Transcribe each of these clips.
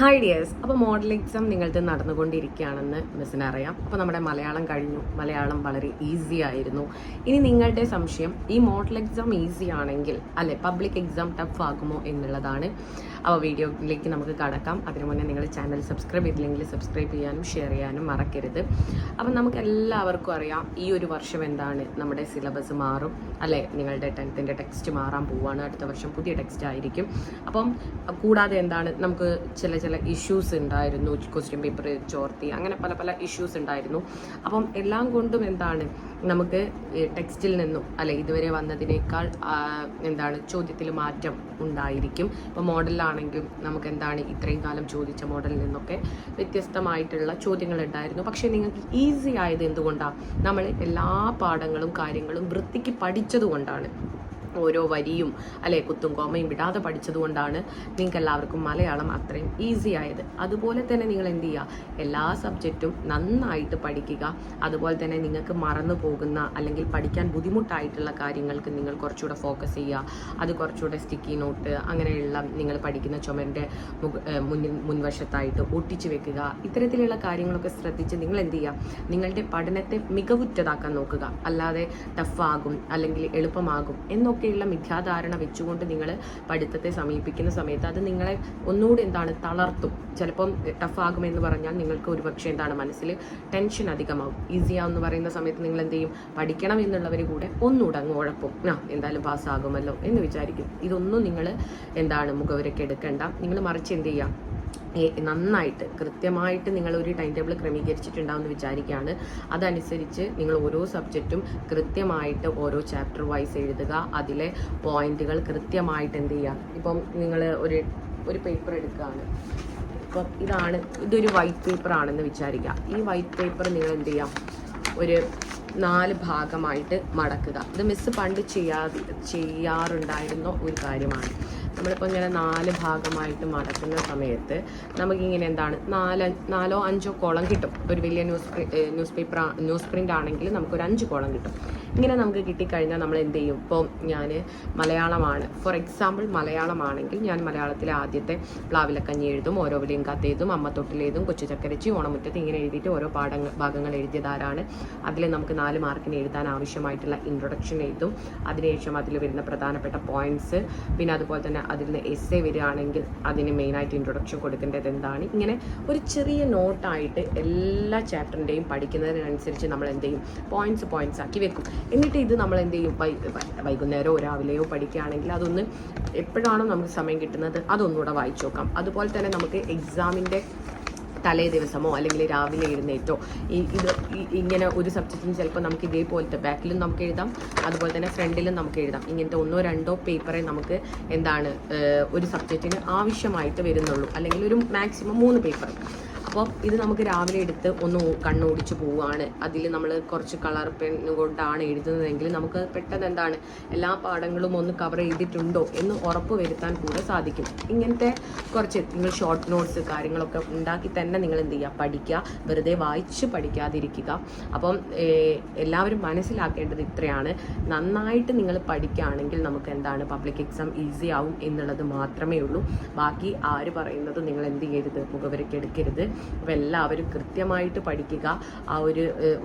Hi dears. അപ്പോൾ model exam നിങ്ങളുടെ നടന്നുകൊണ്ടിരിക്കുകയാണെന്ന് മിസ്സിന് അറിയാം. അപ്പോൾ നമ്മുടെ മലയാളം കഴിഞ്ഞു. മലയാളം വളരെ ഈസി ആയിരുന്നു. ഇനി നിങ്ങളുടെ സംശയം ഈ മോഡൽ എക്സാം ഈസി ആണെങ്കിൽ അല്ലെ പബ്ലിക് എക്സാം ടഫ് ആകുമോ എന്നുള്ളതാണ്. അപ്പോൾ വീഡിയോയിലേക്ക് നമുക്ക് കടക്കാം. അതിനു മുന്നേ നിങ്ങൾ ചാനൽ സബ്സ്ക്രൈബ് ചെയ്തില്ലെങ്കിൽ സബ്സ്ക്രൈബ് ചെയ്യാനും ഷെയർ ചെയ്യാനും മറക്കരുത്. അപ്പം നമുക്ക് എല്ലാവർക്കും അറിയാം ഈ ഒരു വർഷം എന്താണ് നമ്മുടെ സിലബസ് മാറും അല്ലേ. നിങ്ങളുടെ 10th ടെക്സ്റ്റ് മാറാൻ പോവുകയാണ്. അടുത്ത വർഷം പുതിയ ടെക്സ്റ്റ് ആയിരിക്കും. അപ്പം കൂടാതെ എന്താണ് നമുക്ക് ചില ഇഷ്യൂസ് ഉണ്ടായിരുന്നു. ക്വസ്റ്റ്യൻ പേപ്പർ ചോർത്തി അങ്ങനെ പല ഇഷ്യൂസ് ഉണ്ടായിരുന്നു. അപ്പം എല്ലാം കൊണ്ടും എന്താണ് നമുക്ക് ടെക്സ്റ്റിൽ നിന്നും അല്ലെ ഇതുവരെ വന്നതിനേക്കാൾ എന്താണ് ചോദ്യത്തിൽ മാറ്റം ഉണ്ടായിരിക്കും. ഇപ്പോൾ മോഡലിലാണെങ്കിലും നമുക്ക് എന്താണ് ഇത്രയും കാലം ചോദിച്ച മോഡലിൽ നിന്നൊക്കെ വ്യത്യസ്തമായിട്ടുള്ള ചോദ്യങ്ങൾ ഉണ്ടായിരുന്നു. പക്ഷേ നിങ്ങൾക്ക് ഈസി ആയത് എന്തുകൊണ്ടാണ്? നമ്മൾ എല്ലാ പാഠങ്ങളും കാര്യങ്ങളും വൃത്തിക്ക് പഠിച്ചതുകൊണ്ടാണ്. ഓരോ വരിയും അല്ലെ കുത്തും കോമയും വിടാതെ പഠിച്ചതുകൊണ്ടാണ് നിങ്ങൾക്ക് എല്ലാവർക്കും മലയാളം അത്രയും ഈസി ആയത്. അതുപോലെ തന്നെ നിങ്ങൾ എന്ത് ചെയ്യുക, എല്ലാ സബ്ജക്റ്റും നന്നായിട്ട് പഠിക്കുക. അതുപോലെ തന്നെ നിങ്ങൾക്ക് മറന്നു പോകുന്ന അല്ലെങ്കിൽ പഠിക്കാൻ ബുദ്ധിമുട്ടായിട്ടുള്ള കാര്യങ്ങൾക്ക് നിങ്ങൾ കുറച്ചുകൂടെ ഫോക്കസ് ചെയ്യുക. അത് കുറച്ചുകൂടെ സ്റ്റിക്കി നോട്ട് അങ്ങനെയുള്ള നിങ്ങൾ പഠിക്കുന്ന ചുമരിൻ്റെ മുൻവശത്തായിട്ട് ഒട്ടിച്ചു വെക്കുക. ഇത്തരത്തിലുള്ള കാര്യങ്ങളൊക്കെ ശ്രദ്ധിച്ച് നിങ്ങൾ എന്ത് ചെയ്യുക, നിങ്ങളുടെ പഠനത്തെ മികവുറ്റതാക്കാൻ നോക്കുക. അല്ലാതെ ടഫാകും അല്ലെങ്കിൽ എളുപ്പമാകും എന്നൊക്കെയുള്ള മിഥ്യാധാരണ വെച്ചുകൊണ്ട് നിങ്ങൾ പഠിത്തത്തെ സമീപിക്കുന്ന സമയത്ത് അത് നിങ്ങളെ ഒന്നുകൂടി എന്താണ് തളർത്തും. ചിലപ്പം ടഫാകുമെന്ന് പറഞ്ഞാൽ നിങ്ങൾക്ക് ഒരുപക്ഷെ എന്താണ് മനസ്സിൽ ടെൻഷൻ അധികമാകും. ഈസിയാവെന്ന് പറയുന്ന സമയത്ത് നിങ്ങൾ എന്ത് ചെയ്യും, പഠിക്കണം എന്നുള്ളവർ കൂടെ ഒന്നുകൂടെ അങ്ങ് ഉഴപ്പും. എന്തായാലും പാസ്സാകുമല്ലോ എന്ന് വിചാരിക്കും. ഇതൊന്നും നിങ്ങൾ എന്താണ് മുഖവരൊക്കെ എടുക്കേണ്ട. നിങ്ങൾ മറിച്ച് എന്ത് ചെയ്യാം, നന്നായിട്ട് കൃത്യമായിട്ട് നിങ്ങൾ ഒരു ടൈം ടേബിൾ ക്രമീകരിച്ചിട്ടുണ്ടാവുമെന്ന് വിചാരിക്കുകയാണ്. അതനുസരിച്ച് നിങ്ങൾ ഓരോ സബ്ജക്റ്റും കൃത്യമായിട്ട് ഓരോ ചാപ്റ്റർ വൈസ് എഴുതുക. അതിലെ പോയിന്റുകൾ കൃത്യമായിട്ട് എന്ത് ചെയ്യുക. ഇപ്പം നിങ്ങൾ ഒരു പേപ്പർ എടുക്കുകയാണ്. ഇപ്പം ഇതൊരു വൈറ്റ് പേപ്പർ ആണെന്ന് വിചാരിക്കുക. ഈ വൈറ്റ് പേപ്പർ നിങ്ങൾ എന്ത് ചെയ്യാം, ഒരു 4 ഭാഗമായിട്ട് മടക്കുക. ഇത് മിസ് പണ്ട് ചെയ്യാറുണ്ടായിരുന്ന ഒരു കാര്യമാണ്. നമ്മളിപ്പോൾ ഇങ്ങനെ 4 ഭാഗമായിട്ട് മടക്കുന്ന സമയത്ത് നമുക്കിങ്ങനെ എന്താണ് 4 or 5 കോളം കിട്ടും. ഒരു വലിയ ന്യൂസ് പ്രിൻ്റ് ആണെങ്കിൽ നമുക്കൊരു 5 കോളം കിട്ടും. ഇങ്ങനെ നമുക്ക് കിട്ടിക്കഴിഞ്ഞാൽ നമ്മൾ എന്ത് ചെയ്യും, ഇപ്പോൾ ഞാൻ മലയാളമാണ്, ഫോർ എക്സാമ്പിൾ മലയാളമാണെങ്കിൽ ഞാൻ മലയാളത്തിലെ ആദ്യത്തെ പ്ലാവിലക്കഞ്ഞി എഴുതും, ഓരോ വിളിയും കത്തെഴുതും, അമ്മ തൊട്ടിലെഴുതും, കൊച്ചു ചക്കരച്ചി, ഓണമുറ്റത്ത് ഇങ്ങനെ എഴുതിയിട്ട് ഓരോ ഭാഗങ്ങൾ എഴുതിയതാരാണ്. അതിൽ നമുക്ക് 4 മാർക്കിന് എഴുതാൻ ആവശ്യമായിട്ടുള്ള ഇൻട്രൊഡക്ഷൻ എഴുതും. അതിനുശേഷം അതിൽ വരുന്ന പ്രധാനപ്പെട്ട പോയിന്റ്സ്, പിന്നെ അതുപോലെ തന്നെ അതിൽ നിന്ന് എസ്സേ വരികയാണെങ്കിൽ അതിന് മെയിനായിട്ട് ഇൻട്രൊഡക്ഷൻ കൊടുക്കേണ്ടത് എന്താണ്. ഇങ്ങനെ ഒരു ചെറിയ നോട്ടായിട്ട് എല്ലാ ചാപ്റ്ററിൻ്റെയും പഠിക്കുന്നതിനനുസരിച്ച് നമ്മൾ എന്ത് ചെയ്യും, പോയിന്റ്സ് ആക്കി വെക്കും. എന്നിട്ട് ഇത് നമ്മൾ എന്ത് ചെയ്യും, വൈകുന്നേരമോ രാവിലെയോ പഠിക്കുകയാണെങ്കിൽ അതൊന്ന് എപ്പോഴാണോ നമുക്ക് സമയം കിട്ടുന്നത് അതൊന്നുകൂടെ വായിച്ചു നോക്കാം. അതുപോലെ തന്നെ നമുക്ക് എക്സാമിൻ്റെ തലേ ദിവസമോ അല്ലെങ്കിൽ രാവിലെ എഴുന്നേറ്റോ ഇങ്ങനെ ഒരു സബ്ജക്റ്റിന് ചിലപ്പോൾ നമുക്ക് ഇതേപോലത്തെ ബാക്കിലും നമുക്ക് എഴുതാം, അതുപോലെ തന്നെ ഫ്രണ്ടിലും നമുക്ക് എഴുതാം. ഇങ്ങനത്തെ 1-2 പേപ്പറേ നമുക്ക് എന്താണ് ഒരു സബ്ജക്റ്റിന് ആവശ്യമായിട്ട് വരുന്നുള്ളൂ, അല്ലെങ്കിൽ ഒരു മാക്സിമം 3 പേപ്പർ. അപ്പോൾ ഇത് നമുക്ക് രാവിലെ എടുത്ത് ഒന്ന് കണ്ണോടിച്ച് പോവുകയാണ്. അതിൽ നമ്മൾ കുറച്ച് കളർ പെൻ കൊണ്ടാണ് എഴുതുന്നതെങ്കിൽ നമുക്ക് പെട്ടെന്ന് എന്താണ് എല്ലാ പാഠങ്ങളും ഒന്ന് കവർ ചെയ്തിട്ടുണ്ടോ എന്ന് ഉറപ്പ് വരുത്താൻ കൂടെ സാധിക്കും. ഇങ്ങനത്തെ കുറച്ച് നിങ്ങൾ ഷോർട്ട് നോട്ട്സ് കാര്യങ്ങളൊക്കെ ഉണ്ടാക്കി തന്നെ നിങ്ങൾ എന്ത് ചെയ്യുക, പഠിക്കുക. വെറുതെ വായിച്ച് പഠിക്കാതിരിക്കുക. അപ്പം എല്ലാവരും മനസ്സിലാക്കേണ്ടത് ഇത്രയാണ്. നന്നായിട്ട് നിങ്ങൾ പഠിക്കുകയാണെങ്കിൽ നമുക്ക് എന്താണ് പബ്ലിക് എക്സാം ഈസി ആവും എന്നുള്ളത് മാത്രമേ ഉള്ളൂ. ബാക്കി ആര് പറയുന്നത് നിങ്ങൾ എന്ത് ചെയ്യരുത്, മുഖവരയ്ക്ക് എടുക്കരുത്. അപ്പോൾ എല്ലാവരും കൃത്യമായിട്ട് പഠിക്കുക. ആ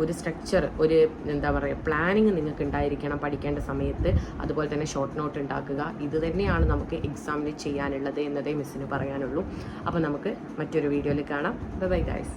ഒരു സ്ട്രക്ചർ, ഒരു എന്താ പറയുക പ്ലാനിങ് നിങ്ങൾക്ക് ഉണ്ടായിരിക്കണം പഠിക്കേണ്ട സമയത്ത്. അതുപോലെ തന്നെ ഷോർട്ട് നോട്ട് ഉണ്ടാക്കുക. ഇത് തന്നെയാണ് നമുക്ക് എക്സാമിന് ചെയ്യാനുള്ളത് എന്നതേ മിസ്സിന് പറയാനുള്ളൂ. അപ്പോൾ നമുക്ക് മറ്റൊരു വീഡിയോയിൽ കാണാം. Bye guys.